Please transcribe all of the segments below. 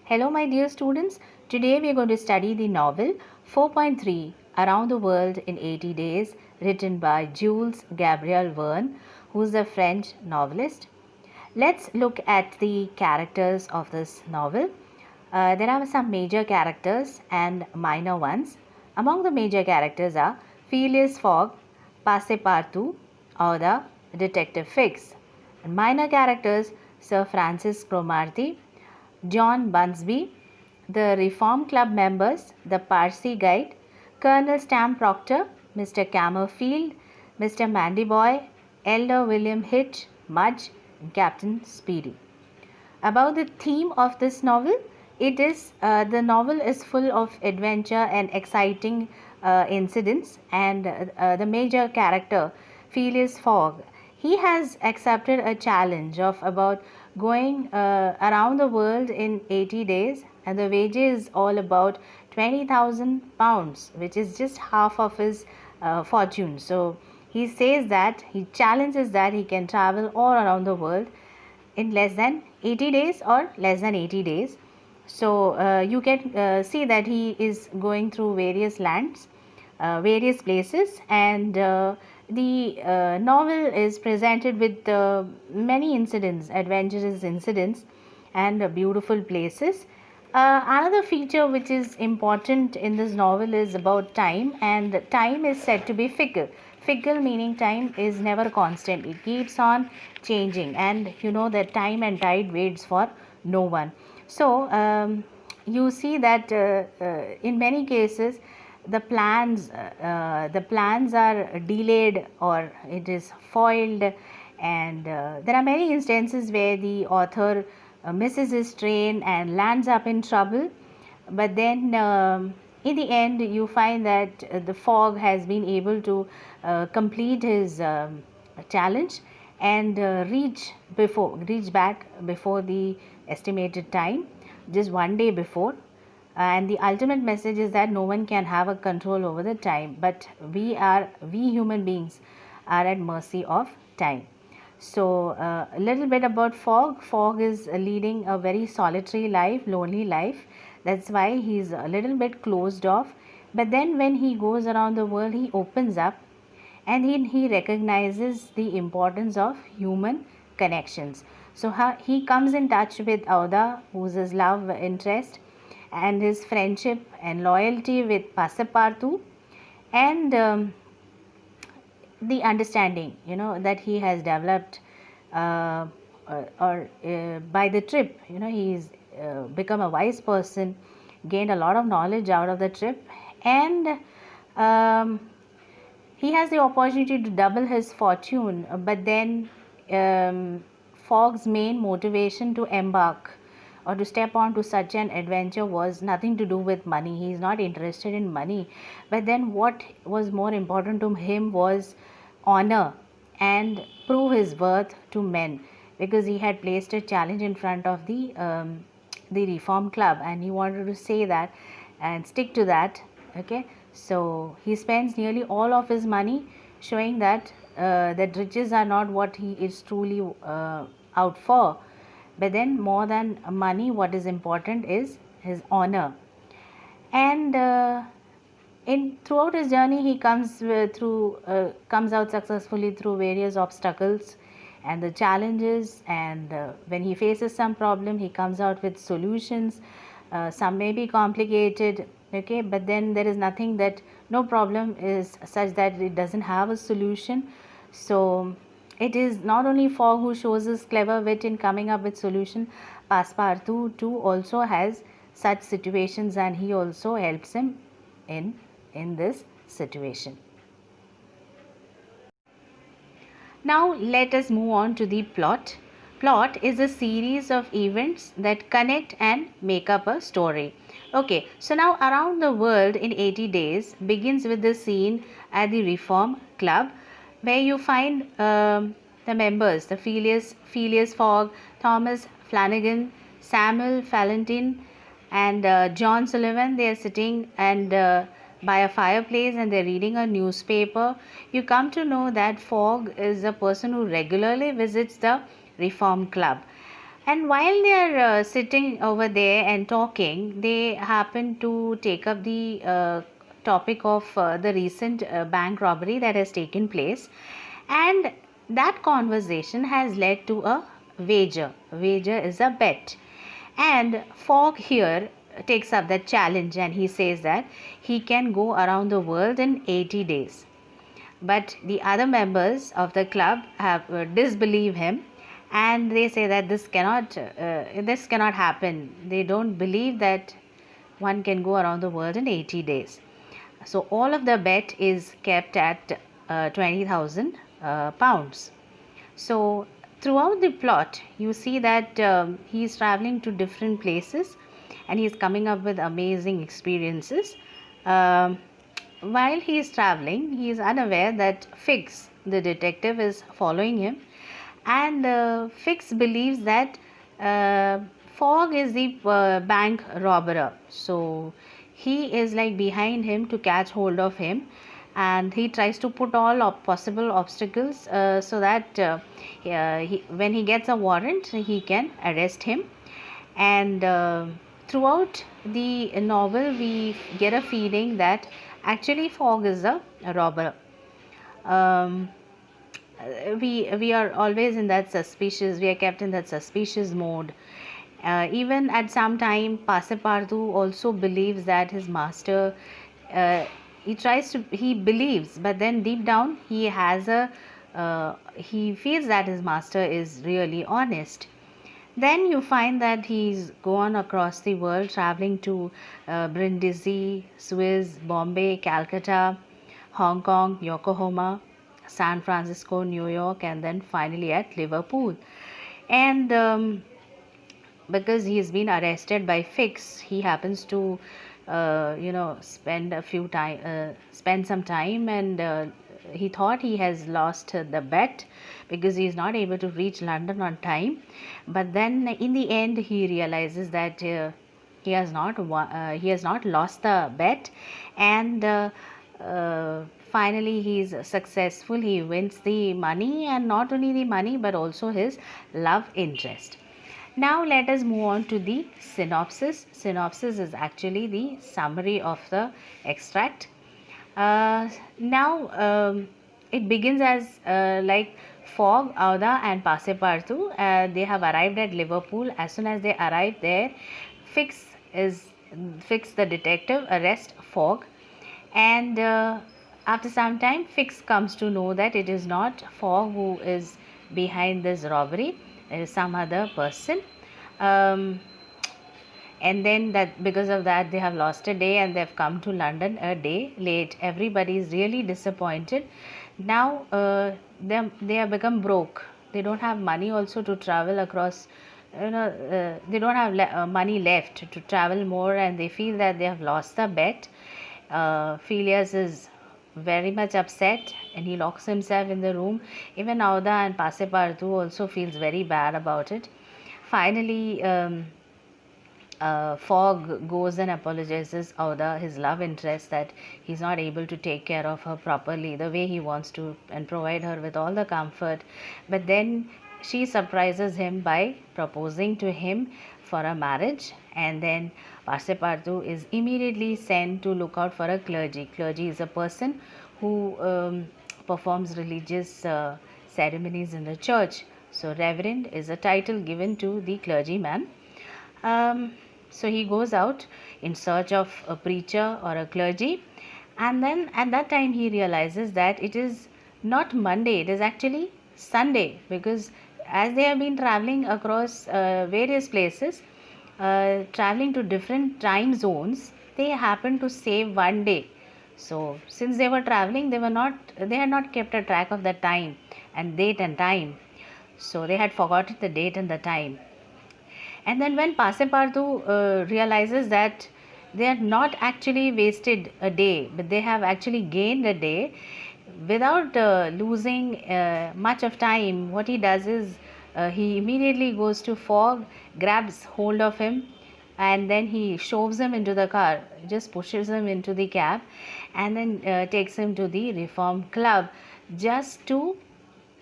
Hello, my dear students. Today we are going to study the novel 4.3 Around the World in 80 Days, written by Jules Gabriel Verne, who is a French novelist. Let's look at the characters of this novel. There are some major characters and minor ones. Among the major characters are Phileas Fogg, Passepartout, or the Detective Fix. And minor characters Sir Francis Cromarty, John Bunsby, the Reform Club members, the Parsi Guide, Colonel Stam Proctor, Mr. Camerfield, Mr. Mandyboy, Elder William Hitch, Mudge, and Captain Speedy. About the theme of this novel, the novel is full of adventure and exciting incidents, and the major character, Phileas Fogg, he has accepted a challenge of about going around the world in 80 days, and the wages is all about 20,000 pounds, which is just half of his fortune. So he says that he challenges that he can travel all around the world in less than 80 days or less than 80 days. So you can see that he is going through various lands, various places, and the novel is presented with many incidents, adventurous incidents, and beautiful places. Another feature which is important in this novel is about time, and time is said to be fickle. Fickle meaning time is never constant, it keeps on changing, and you know that time and tide waits for no one. So you see that in many cases the plans are delayed or it is foiled, and there are many instances where the author misses his train and lands up in trouble, but then in the end you find that the Fogg has been able to complete his challenge and reach back before the estimated time, just one day before. And the ultimate message is that no one can have a control over the time, but we human beings are at mercy of time. So a little bit about Fogg. Fogg is leading a very solitary life, lonely life. That's why he's a little bit closed off. But then when he goes around the world, he opens up, and he recognizes the importance of human connections. So he comes in touch with Auda, who's his love interest, and his friendship and loyalty with Passepartout, and the understanding that he has developed by the trip. He's become a wise person, gained a lot of knowledge out of the trip, and he has the opportunity to double his fortune. But then Fogg's main motivation to embark or to step on to such an adventure was nothing to do with money. He is not interested in money. But then what was more important to him was honor and prove his worth to men, because he had placed a challenge in front of the Reform Club, and he wanted to say that and stick to that. Okay, so he spends nearly all of his money, showing that that riches are not what he is truly out for. But then more than money, what is important is his honor. And throughout his journey, he comes out successfully through various obstacles and the challenges, and when he faces some problem, he comes out with solutions. Some may be complicated, okay, but then there is nothing that no problem is such that it doesn't have a solution. So it is not only Fogg who shows his clever wit in coming up with solution. Passepartout too also has such situations, and he also helps him in this situation. Now let us move on to the plot. Plot is a series of events that connect and make up a story. Okay, so now Around the World in 80 Days begins with the scene at the Reform Club, where you find the members, the Phileas Fogg, Thomas Flanagan, Samuel Fallentin, and John Sullivan. They are sitting and by a fireplace, and they're reading a newspaper. You come to know that Fogg is a person who regularly visits the Reform Club, And while they are sitting over there and talking, they happen to take up the topic of the recent bank robbery that has taken place, and that conversation has led to a wager. Wager is a bet, and Fogg here takes up that challenge, and he says that he can go around the world in 80 days. But the other members of the club have disbelieve him, and they say that this cannot happen. They don't believe that one can go around the world in 80 days. So all of the bet is kept at 20,000 pounds. So throughout the plot, you see that he is traveling to different places, and he is coming up with amazing experiences. Um, while he is traveling, he is unaware that Fix, the detective, is following him, and Fix believes that uh, Fogg is the bank robber. So he is like behind him to catch hold of him, and he tries to put all possible obstacles so that when he gets a warrant, he can arrest him. And throughout the novel, we get a feeling that actually Fogg is a robber. Um, we are always in that suspicious, we are kept in that suspicious mode. Even at some time, Passepartout also believes that his master, uh, he believes, but then deep down he has a he feels that his master is really honest. Then you find that he's gone across the world, traveling to Brindisi, Suez, Bombay, Calcutta, Hong Kong, Yokohama, San Francisco, New York, and then finally at Liverpool. And because he's been arrested by Fix, he happens to, spend some time, and he thought he has lost the bet because he is not able to reach London on time. But then in the end, he realizes that he has not lost the bet, and finally he is successful. He wins the money, and not only the money but also his love interest. Now let us move on to the synopsis. Synopsis is actually the summary of the extract. Now it begins as like Fogg, Auda and Passepartout. They have arrived at Liverpool. As soon as they arrive there, Fix the detective arrest Fogg, and after some time, Fix comes to know that it is not Fogg who is behind this robbery. There is some other person. And then that because of that they have lost a day, and they have come to London a day late. Everybody is really disappointed. Now they have become broke. They don't have money also to travel across. They don't have money left to travel more, and they feel that they have lost the bet. Phileas is very much upset, and he locks himself in the room. Even Auda and Passepartout also feels very bad about it. Finally, Fogg goes and apologizes Auda, his love interest, that he's not able to take care of her properly the way he wants to and provide her with all the comfort. But then she surprises him by proposing to him for a marriage, and then Passepartout is immediately sent to look out for a clergy. Clergy is a person who performs religious ceremonies in the church. So reverend is a title given to the clergyman. So he goes out in search of a preacher or a clergy, and then at that time he realizes that it is not Monday, it is actually Sunday, because as they have been traveling across various places, traveling to different time zones, they happen to save one day. So since they were traveling, they had not kept a track of the time and date and time, so they had forgotten the date and the time. And then when Passepartout realizes that they are not actually wasted a day, but they have actually gained a day without losing much of time, what he does is he immediately goes to Fogg, grabs hold of him, and then he shoves him into the car, just pushes him into the cab, and then takes him to the Reform Club just to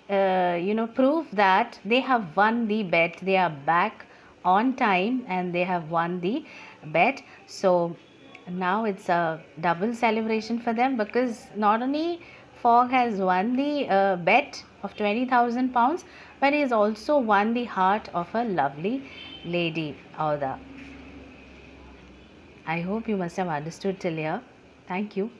proof that they have won the bet. They are back on time and they have won the bet. So now it's a double celebration for them, because not only Fogg has won the bet of 20,000 pounds, but he has also won the heart of a lovely lady, Auda. I hope you must have understood till here. Thank you.